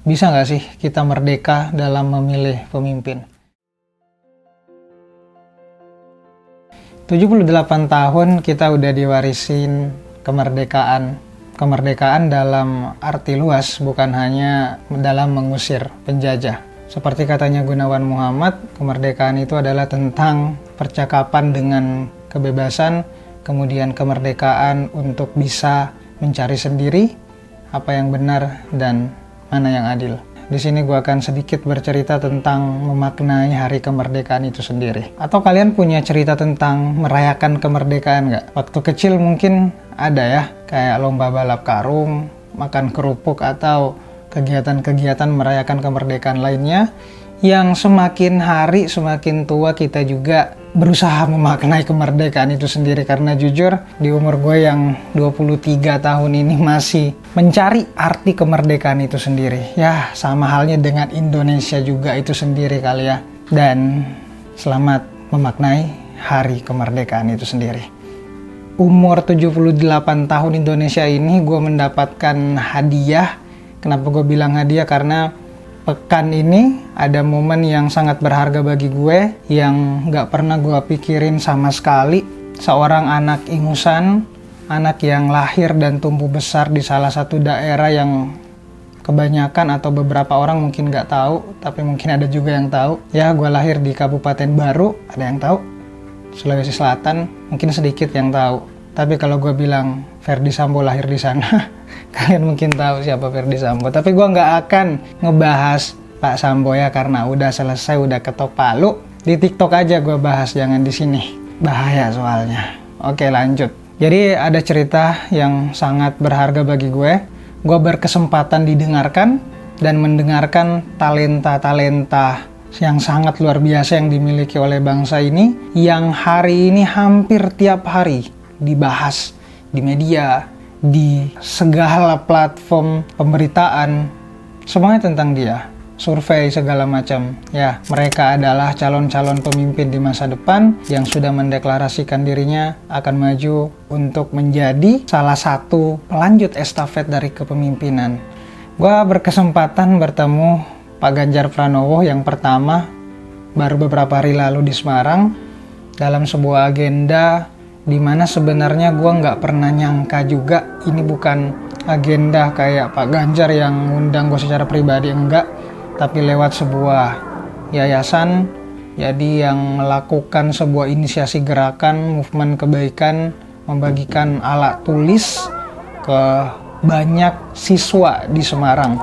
Bisa nggak sih kita merdeka dalam memilih pemimpin? 78 tahun kita udah diwarisin kemerdekaan. Kemerdekaan dalam arti luas, bukan hanya dalam mengusir penjajah. Seperti katanya Gunawan Muhammad, kemerdekaan itu adalah tentang percakapan dengan kebebasan, kemudian kemerdekaan untuk bisa mencari sendiri apa yang benar dan mana yang adil. Di sini gue akan sedikit bercerita tentang memaknai hari kemerdekaan itu sendiri. Atau kalian punya cerita tentang merayakan kemerdekaan nggak? Waktu kecil mungkin ada ya, kayak lomba balap karung, makan kerupuk, atau kegiatan-kegiatan merayakan kemerdekaan lainnya yang semakin hari semakin tua kita juga berusaha memaknai kemerdekaan itu sendiri. Karena jujur di umur gue yang 23 tahun ini masih mencari arti kemerdekaan itu sendiri. Ya sama halnya dengan Indonesia juga itu sendiri kali ya. Dan selamat memaknai hari kemerdekaan itu sendiri. Umur 78 tahun Indonesia ini gue mendapatkan hadiah. Kenapa gue bilang hadiah? Karena pekan ini ada momen yang sangat berharga bagi gue yang gak pernah gue pikirin sama sekali. Seorang anak ingusan, anak yang lahir dan tumbuh besar di salah satu daerah yang kebanyakan atau beberapa orang mungkin gak tahu, tapi mungkin ada juga yang tahu. Ya, gue lahir di Kabupaten Baru, ada yang tahu. Sulawesi Selatan, mungkin sedikit yang tahu. Tapi kalau gue bilang Ferdy Sambo lahir di sana, kalian mungkin tahu siapa Ferdy Sambo. Tapi gue nggak akan ngebahas Pak Sambo ya, karena udah selesai, udah ketok palu. Di TikTok aja gue bahas, jangan di sini. Bahaya soalnya. Oke, lanjut. Jadi ada cerita yang sangat berharga bagi gue. Gue berkesempatan didengarkan dan mendengarkan talenta-talenta yang sangat luar biasa yang dimiliki oleh bangsa ini, yang hari ini hampir tiap hari dibahas di media, di segala platform pemberitaan, semuanya tentang dia. Survei segala macam. Ya, mereka adalah calon-calon pemimpin di masa depan yang sudah mendeklarasikan dirinya akan maju untuk menjadi salah satu pelanjut estafet dari kepemimpinan. Gua berkesempatan bertemu Pak Ganjar Pranowo yang pertama baru beberapa hari lalu di Semarang dalam sebuah agenda di mana sebenarnya gue nggak pernah nyangka juga ini bukan agenda kayak Pak Ganjar yang ngundang gue secara pribadi, enggak, tapi lewat sebuah yayasan, jadi yang melakukan sebuah inisiasi gerakan movement kebaikan, membagikan alat tulis ke banyak siswa di Semarang.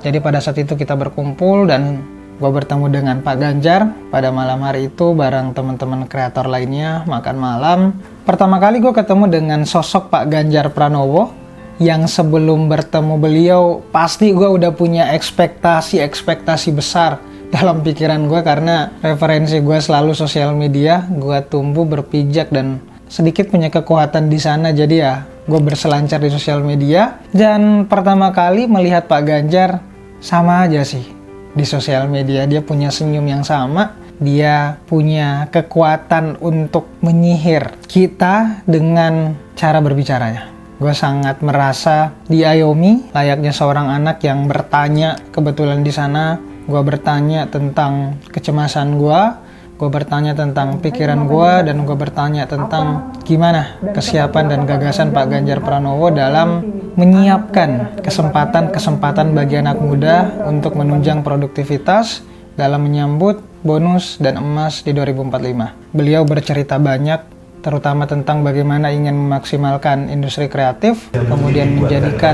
Jadi pada saat itu kita berkumpul dan gue bertemu dengan Pak Ganjar pada malam hari itu bareng teman-teman kreator lainnya makan malam. Pertama kali gue ketemu dengan sosok Pak Ganjar Pranowo yang sebelum bertemu beliau pasti gue udah punya ekspektasi besar dalam pikiran gue, karena referensi gue selalu sosial media. Gue tumbuh berpijak dan sedikit punya kekuatan di sana, jadi ya gue berselancar di sosial media. Dan pertama kali melihat Pak Ganjar sama aja sih. Di sosial media dia punya senyum yang sama, dia punya kekuatan untuk menyihir kita dengan cara berbicaranya. Gue sangat merasa diayomi layaknya seorang anak yang bertanya. Kebetulan di sana gue bertanya tentang kecemasan gue bertanya tentang pikiran gue, dan gue bertanya tentang gimana kesiapan dan gagasan Pak Ganjar Pranowo dalam menyiapkan kesempatan bagi anak muda untuk menunjang produktivitas dalam menyambut bonus dan emas di 2045. Beliau bercerita banyak, terutama tentang bagaimana ingin memaksimalkan industri kreatif, kemudian menjadikan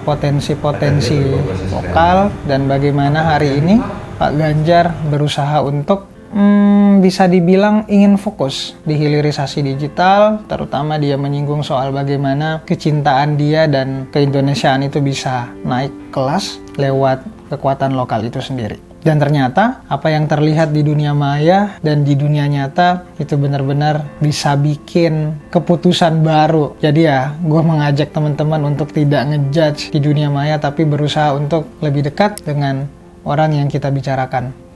potensi-potensi lokal, dan bagaimana hari ini Pak Ganjar berusaha untuk bisa dibilang ingin fokus di hilirisasi digital, terutama dia menyinggung soal bagaimana kecintaan dia dan keindonesiaan itu bisa naik kelas lewat kekuatan lokal itu sendiri. Dan ternyata apa yang terlihat di dunia maya dan di dunia nyata itu benar-benar bisa bikin keputusan baru. Jadi ya, gue mengajak teman-teman untuk tidak ngejudge di dunia maya, tapi berusaha untuk lebih dekat dengan orang yang kita bicarakan.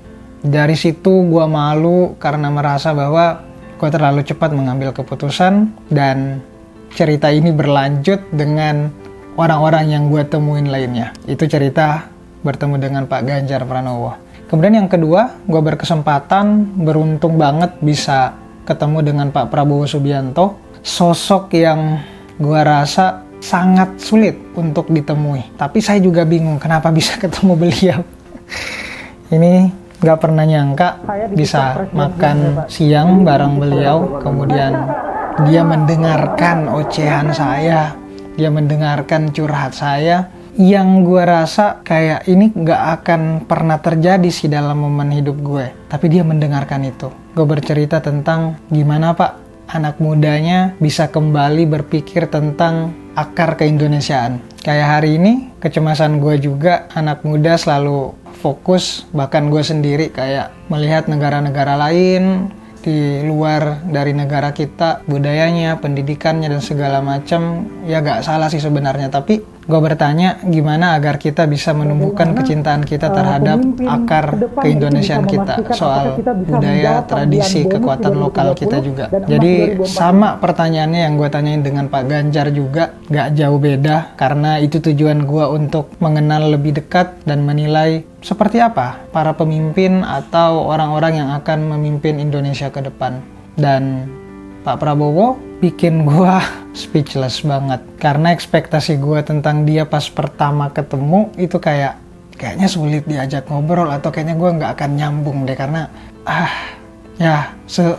Dari situ gue malu karena merasa bahwa gue terlalu cepat mengambil keputusan, dan cerita ini berlanjut dengan orang-orang yang gue temuin lainnya. Itu cerita bertemu dengan Pak Ganjar Pranowo. Kemudian yang kedua, gue berkesempatan, beruntung banget bisa ketemu dengan Pak Prabowo Subianto. Sosok yang gue rasa sangat sulit untuk ditemui. Tapi saya juga bingung kenapa bisa ketemu beliau. Ini gak pernah nyangka bisa makan siang bareng beliau. Kemudian dia mendengarkan ocehan saya, dia mendengarkan curhat saya, yang gue rasa kayak ini gak akan pernah terjadi sih dalam momen hidup gue. Tapi dia mendengarkan itu. Gue bercerita tentang gimana Pak anak mudanya bisa kembali berpikir tentang akar keindonesiaan. Kayak hari ini, kecemasan gue juga, anak muda selalu fokus, bahkan gue sendiri kayak melihat negara-negara lain di luar dari negara kita, budayanya, pendidikannya, dan segala macam. Ya gak salah sih sebenarnya, tapi gue bertanya gimana agar kita bisa menumbuhkan kecintaan kita terhadap akar keindonesiaan kita, soal budaya, tradisi, kekuatan lokal kita juga. Jadi sama pertanyaannya yang gue tanyain dengan Pak Ganjar juga, gak jauh beda, karena itu tujuan gue untuk mengenal lebih dekat dan menilai seperti apa para pemimpin atau orang-orang yang akan memimpin Indonesia ke depan. Dan Pak Prabowo bikin gue speechless banget, karena ekspektasi gue tentang dia pas pertama ketemu itu kayaknya sulit diajak ngobrol, atau kayaknya gue nggak akan nyambung deh, karena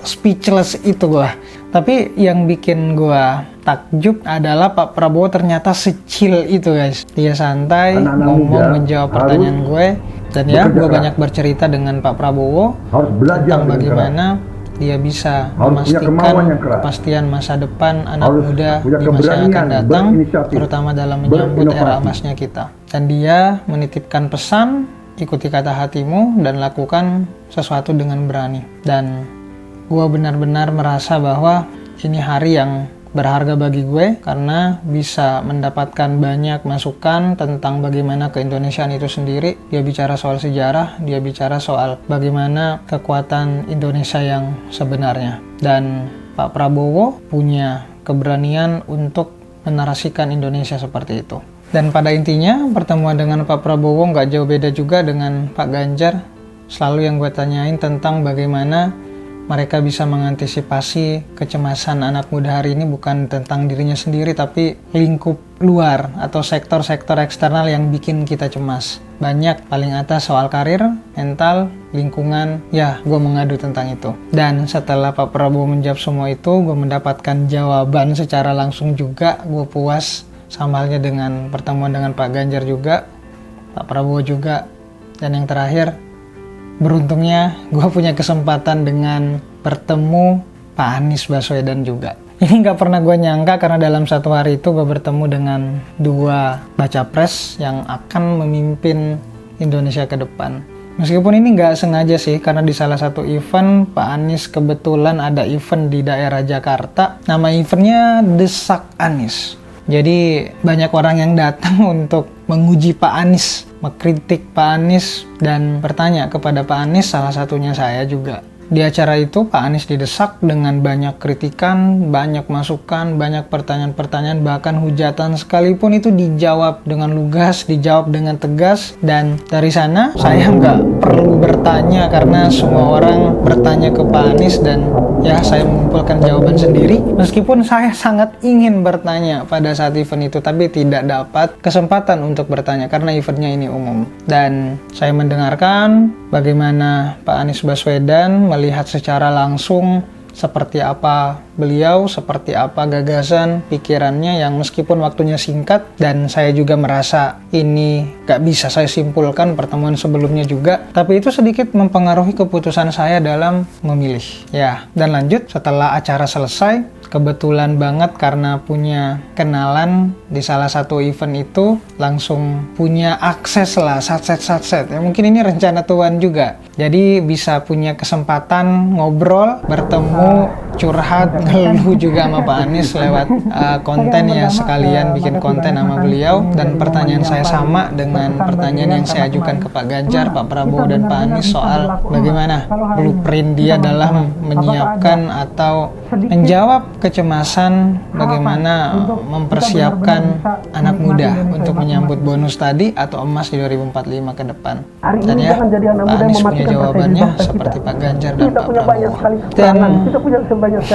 speechless itu gue. Tapi yang bikin gue takjub adalah Pak Prabowo ternyata secil itu guys. Dia santai, ngomong, menjawab pertanyaan gue. Dan ya, gue banyak bercerita dengan Pak Prabowo tentang bagaimana dia bisa memastikan kepastian masa depan anak muda di masa yang akan datang, terutama dalam menyambut era emasnya kita. Dan dia menitipkan pesan, ikuti kata hatimu dan lakukan sesuatu dengan berani. Dan gue benar-benar merasa bahwa ini hari yang berharga bagi gue, karena bisa mendapatkan banyak masukan tentang bagaimana keindonesiaan itu sendiri. Dia bicara soal sejarah, dia bicara soal bagaimana kekuatan Indonesia yang sebenarnya. Dan Pak Prabowo punya keberanian untuk menarasikan Indonesia seperti itu. Dan pada intinya pertemuan dengan Pak Prabowo nggak jauh beda juga dengan Pak Ganjar. Selalu yang gue tanyain tentang bagaimana mereka bisa mengantisipasi kecemasan anak muda hari ini, bukan tentang dirinya sendiri, tapi lingkup luar atau sektor-sektor eksternal yang bikin kita cemas. Banyak, paling atas soal karir, mental, lingkungan, ya gue mengadu tentang itu. Dan setelah Pak Prabowo menjawab semua itu, gue mendapatkan jawaban secara langsung juga. Gue puas, sama halnya dengan pertemuan dengan Pak Ganjar juga, Pak Prabowo juga. Dan yang terakhir, beruntungnya gue punya kesempatan dengan bertemu Pak Anies Baswedan juga. Ini gak pernah gue nyangka, karena dalam satu hari itu gue bertemu dengan dua baca pres yang akan memimpin Indonesia ke depan. Meskipun ini gak sengaja sih, karena di salah satu event Pak Anies kebetulan ada event di daerah Jakarta. Nama eventnya Desak Anies. Jadi banyak orang yang datang untuk menguji Pak Anies, mengkritik Pak Anies, dan bertanya kepada Pak Anies, salah satunya saya juga. Di acara itu Pak Anies didesak dengan banyak kritikan, banyak masukan, banyak pertanyaan-pertanyaan, bahkan hujatan sekalipun itu dijawab dengan lugas, dijawab dengan tegas. Dan dari sana saya nggak perlu bertanya, karena semua orang bertanya ke Pak Anies, dan ya saya mengumpulkan jawaban sendiri. Meskipun saya sangat ingin bertanya pada saat event itu, tapi tidak dapat kesempatan untuk bertanya karena eventnya ini umum. Dan saya mendengarkan bagaimana Pak Anies Baswedan melihat secara langsung seperti apa beliau, seperti apa gagasan, pikirannya yang meskipun waktunya singkat. Dan saya juga merasa ini gak bisa saya simpulkan pertemuan sebelumnya juga, tapi itu sedikit mempengaruhi keputusan saya dalam memilih. Ya, dan lanjut setelah acara selesai, kebetulan banget karena punya kenalan di salah satu event itu, langsung punya akses lah, satset. Ya mungkin ini rencana Tuhan juga. Jadi bisa punya kesempatan ngobrol, bertemu, curhat, ngeluh juga sama Pak Anies lewat konten ya, sekalian bikin konten sama beliau. Dan pertanyaan saya sama dengan pertanyaan yang saya ajukan ke Pak Ganjar, Pak Prabowo, dan Pak Anies soal bagaimana blueprint dia dalam menyiapkan atau menjawab kecemasan bagaimana mempersiapkan anak muda untuk menyambut bonus tadi atau emas di 2045 ke depan. Dan ya, Pak Anies punya jawabannya seperti Pak Ganjar dan Pak Prabowo. Dan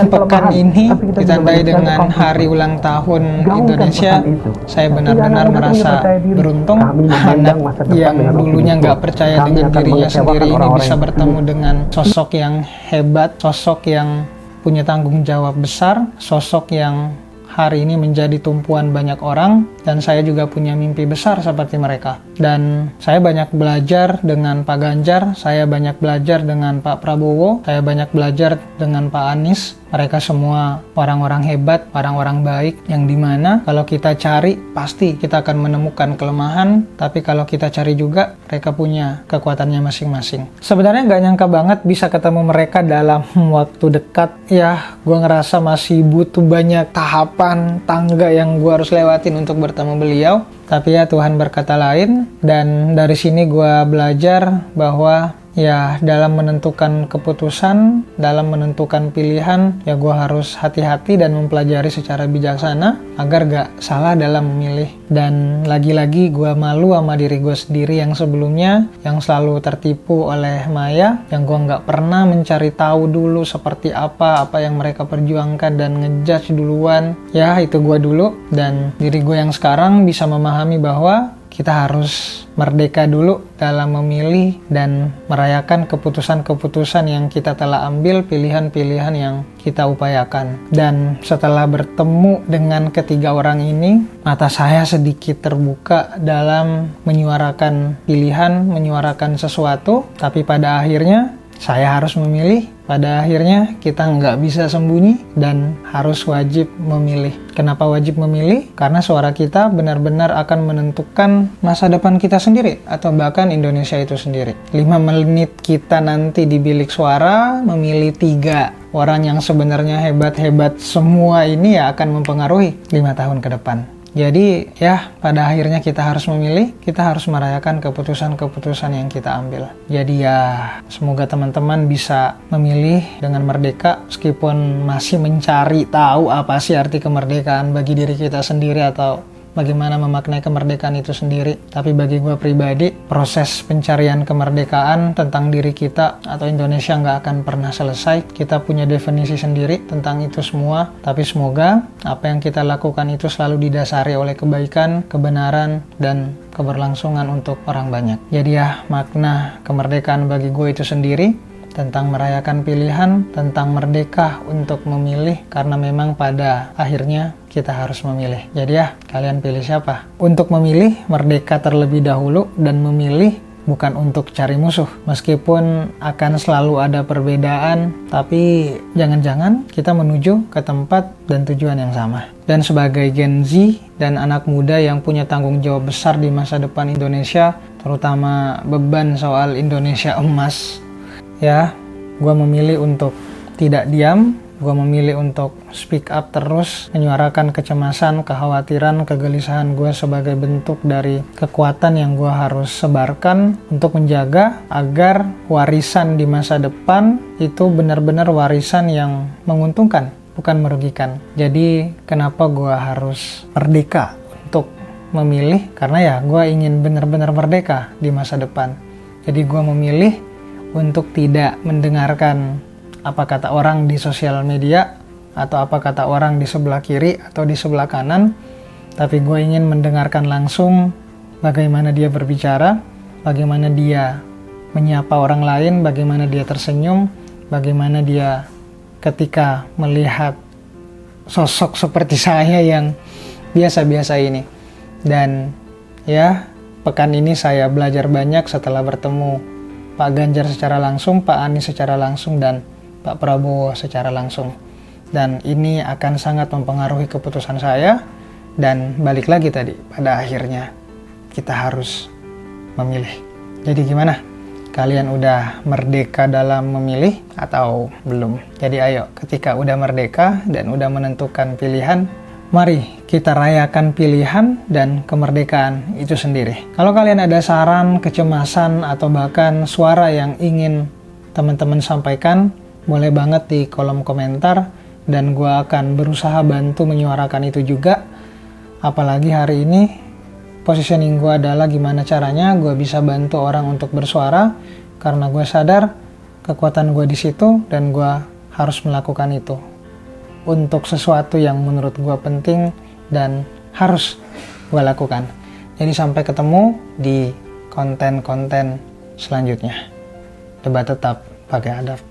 pekan ini ditandai dengan hari ulang tahun Indonesia. Saya benar-benar merasa beruntung, anak yang dulunya nggak percaya dengan dirinya sendiri ini bisa bertemu dengan sosok yang hebat, sosok yang punya tanggung jawab besar, sosok yang hari ini menjadi tumpuan banyak orang, dan saya juga punya mimpi besar seperti mereka. Dan saya banyak belajar dengan Pak Ganjar, saya banyak belajar dengan Pak Prabowo, saya banyak belajar dengan Pak Anies. Mereka semua orang-orang hebat, orang-orang baik, yang dimana kalau kita cari, pasti kita akan menemukan kelemahan, tapi kalau kita cari juga, mereka punya kekuatannya masing-masing. Sebenarnya nggak nyangka banget bisa ketemu mereka dalam waktu dekat. Ya, gue ngerasa masih butuh banyak tahapan, tangga yang gue harus lewatin untuk bertemu beliau. Tapi ya Tuhan berkata lain, dan dari sini gue belajar bahwa ya dalam menentukan keputusan, dalam menentukan pilihan, ya gue harus hati-hati dan mempelajari secara bijaksana agar gak salah dalam memilih. Dan lagi-lagi gue malu sama diri gue sendiri yang sebelumnya, yang selalu tertipu oleh maya, yang gue gak pernah mencari tahu dulu seperti apa yang mereka perjuangkan dan ngejudge duluan. Ya itu gue dulu, dan diri gue yang sekarang bisa memahami bahwa kita harus merdeka dulu dalam memilih dan merayakan keputusan-keputusan yang kita telah ambil, pilihan-pilihan yang kita upayakan. Dan setelah bertemu dengan ketiga orang ini, mata saya sedikit terbuka dalam menyuarakan pilihan, menyuarakan sesuatu, tapi pada akhirnya saya harus memilih. Pada akhirnya kita nggak bisa sembunyi dan harus wajib memilih. Kenapa wajib memilih? Karena suara kita benar-benar akan menentukan masa depan kita sendiri atau bahkan Indonesia itu sendiri. 5 menit kita nanti di bilik suara memilih 3 orang yang sebenarnya hebat-hebat semua ini ya akan mempengaruhi 5 tahun ke depan. Jadi ya pada akhirnya kita harus memilih, kita harus merayakan keputusan-keputusan yang kita ambil. Jadi ya semoga teman-teman bisa memilih dengan merdeka meskipun masih mencari tahu apa sih arti kemerdekaan bagi diri kita sendiri atau bagaimana memaknai kemerdekaan itu sendiri. Tapi bagi gue pribadi, proses pencarian kemerdekaan tentang diri kita atau Indonesia nggak akan pernah selesai. Kita punya definisi sendiri tentang itu semua. Tapi semoga apa yang kita lakukan itu selalu didasari oleh kebaikan, kebenaran, dan keberlangsungan untuk orang banyak. Jadi ya makna kemerdekaan bagi gue itu sendiri tentang merayakan pilihan, tentang merdeka untuk memilih, karena memang pada akhirnya kita harus memilih. Jadi ya, kalian pilih siapa? Untuk memilih, merdeka terlebih dahulu, dan memilih bukan untuk cari musuh. Meskipun akan selalu ada perbedaan, tapi jangan-jangan kita menuju ke tempat dan tujuan yang sama. Dan sebagai Gen Z dan anak muda yang punya tanggung jawab besar di masa depan Indonesia, terutama beban soal Indonesia emas, ya, gue memilih untuk tidak diam, gue memilih untuk speak up terus, menyuarakan kecemasan, kekhawatiran, kegelisahan gue sebagai bentuk dari kekuatan yang gue harus sebarkan untuk menjaga agar warisan di masa depan itu benar-benar warisan yang menguntungkan, bukan merugikan. Jadi kenapa gue harus merdeka untuk memilih? Karena ya gue ingin benar-benar merdeka di masa depan. Jadi gue memilih untuk tidak mendengarkan apa kata orang di sosial media atau apa kata orang di sebelah kiri atau di sebelah kanan, tapi gue ingin mendengarkan langsung bagaimana dia berbicara, bagaimana dia menyapa orang lain, bagaimana dia tersenyum, bagaimana dia ketika melihat sosok seperti saya yang biasa-biasa ini. Dan ya, pekan ini saya belajar banyak setelah bertemu Pak Ganjar secara langsung, Pak Anies secara langsung, dan Pak Prabowo secara langsung. Dan ini akan sangat mempengaruhi keputusan saya. Dan balik lagi tadi, pada akhirnya kita harus memilih. Jadi gimana? Kalian udah merdeka dalam memilih atau belum? Jadi ayo, ketika udah merdeka dan udah menentukan pilihan, mari kita rayakan pilihan dan kemerdekaan itu sendiri. Kalau kalian ada saran, kecemasan, atau bahkan suara yang ingin teman-teman sampaikan, boleh banget di kolom komentar, dan gue akan berusaha bantu menyuarakan itu juga. Apalagi hari ini positioning gue adalah gimana caranya gue bisa bantu orang untuk bersuara, karena gue sadar kekuatan gue di situ dan gue harus melakukan itu untuk sesuatu yang menurut gue penting dan harus gue lakukan. Jadi sampai ketemu di konten-konten selanjutnya. Coba tetap pakai adab.